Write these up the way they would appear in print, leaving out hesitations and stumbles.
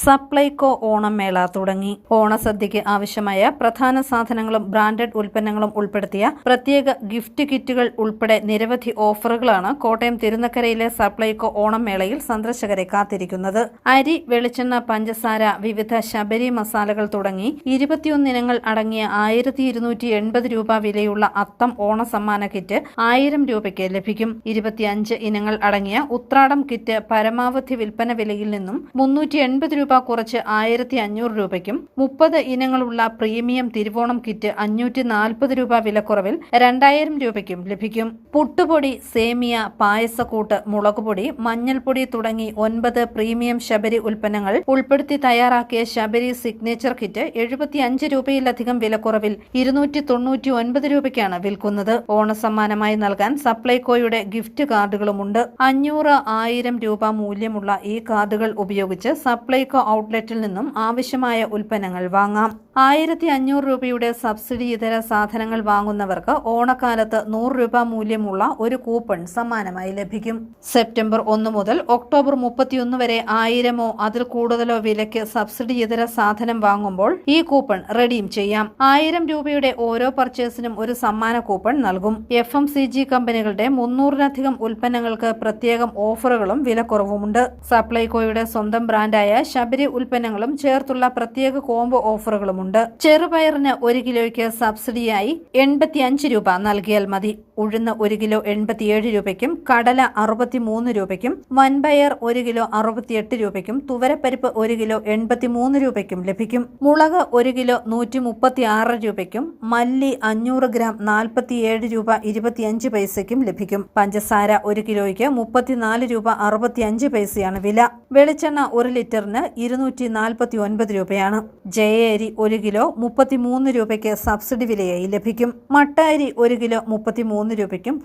സപ്ലൈകോ ഓണം മേള തുടങ്ങി. ഓണസദ്യയ്ക്ക് ആവശ്യമായ പ്രധാന സാധനങ്ങളും ബ്രാൻഡഡ് ഉൽപ്പന്നങ്ങളും ഉൾപ്പെടുത്തിയ പ്രത്യേക ഗിഫ്റ്റ് കിറ്റുകൾ ഉൾപ്പെടെ നിരവധി ഓഫറുകളാണ് കോട്ടയം തിരുനക്കരയിലെ സപ്ലൈകോ ഓണം മേളയിൽ സന്ദർശകരെ കാത്തിരിക്കുന്നത്. അരി, വെളിച്ചെണ്ണ, പഞ്ചസാര, വിവിധ ശബരി മസാലകൾ തുടങ്ങി 21 ഇനങ്ങൾ അടങ്ങിയ 1280 രൂപ വിലയുള്ള അത്തം ഓണസമ്മാന കിറ്റ് 1000 രൂപയ്ക്ക് ലഭിക്കും. 25 ഇനങ്ങൾ അടങ്ങിയ ഉത്രാടം കിറ്റ് പരമാവധി വിൽപ്പന വിലയിൽ നിന്നും 380 രൂപ കുറച്ച് 1500 രൂപയ്ക്കും, 30 ഇനങ്ങളുള്ള പ്രീമിയം തിരുവോണം കിറ്റ് 540 രൂപ വിലക്കുറവിൽ 2000 രൂപയ്ക്കും ലഭിക്കും. പുട്ടുപൊടി, സേമിയ, പായസക്കൂട്ട്, മുളകുപൊടി, മഞ്ഞൾപ്പൊടി തുടങ്ങി 9 പ്രീമിയം ശബരി ഉൽപ്പന്നങ്ങൾ ഉൾപ്പെടുത്തി തയ്യാറാക്കിയ ശബരി സിഗ്നേച്ചർ കിറ്റ് 75 രൂപയിലധികം വിലക്കുറവിൽ 299 രൂപയ്ക്കാണ് വിൽക്കുന്നത്. ഓണസമ്മാനമായി നൽകാൻ സപ്ലൈകോയുടെ ഗിഫ്റ്റ് കാർഡുകളുമുണ്ട്. 500, 1000 രൂപ മൂല്യമുള്ള ഈ കാർഡുകൾ ഉപയോഗിച്ച് സപ്ലൈകോ ഔട്ട്ലെറ്റിൽ നിന്നും ആവശ്യമായ ഉൽപ്പന്നങ്ങൾ വാങ്ങാം. 1500 രൂപയുടെ സബ്സിഡി ഇതര സാധനങ്ങൾ വാങ്ങുന്നവർക്ക് ഓണക്കാലത്ത് 100 രൂപ മൂല്യമുള്ള ഒരു കൂപ്പൺ സമ്മാനമായി ലഭിക്കും. സെപ്റ്റംബർ 1 മുതൽ ഒക്ടോബർ 31 വരെ 1000 അതിൽ കൂടുതലോ വിലയ്ക്ക് സബ്സിഡി ഇതര സാധനം വാങ്ങുമ്പോൾ ഈ കൂപ്പൺ റെഡീം ചെയ്യാം. 1000 രൂപയുടെ ഓരോ പർച്ചേസിനും ഒരു സമ്മാന കൂപ്പൺ നൽകും. FMCG കമ്പനികളുടെ 300-ലധികം ഉൽപ്പന്നങ്ങൾക്ക് പ്രത്യേകം ഓഫറുകളും വിലക്കുറവുമുണ്ട്. സപ്ലൈകോയുടെ സ്വന്തം ബ്രാൻഡായ ശബരി ഉൽപ്പന്നങ്ങളും ചേർത്തുള്ള പ്രത്യേക കോംബോ ഓഫറുകളുമുണ്ട്. ചെറുപയറിന് 1 കിലോയ്ക്ക് സബ്സിഡിയായി 85 രൂപ നൽകിയാൽ മതി. ഉഴുന്ന് 1 കിലോ 87 രൂപയ്ക്കും, കടല 63 രൂപയ്ക്കും, വൻപയർ 1 കിലോ 68 രൂപയ്ക്കും, തുവരപ്പരിപ്പ് 1 കിലോ 83 രൂപയ്ക്കും ലഭിക്കും. മുളക് 1 കിലോ 136 രൂപയ്ക്കും, മല്ലി 500 ഗ്രാം 47 രൂപ 25 പൈസയ്ക്കും ലഭിക്കും. പഞ്ചസാര 1 കിലോയ്ക്ക് 34 രൂപ 65 പൈസയാണ് വില. വെളിച്ചെണ്ണ 1 ലിറ്ററിന് 249 രൂപയാണ്. ജയഅരി 1 കിലോ 33 രൂപയ്ക്ക് സബ്സിഡി വിലയായി ലഭിക്കും. മട്ട അരി 1 കിലോ 33 രൂപയ്ക്കും,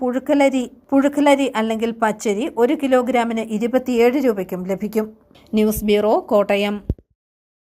പുഴുക്കലരി അല്ലെങ്കിൽ പച്ചരി 1 കിലോഗ്രാമിന് 27 രൂപയ്ക്കും ലഭിക്കും. News bureau, Kottayam.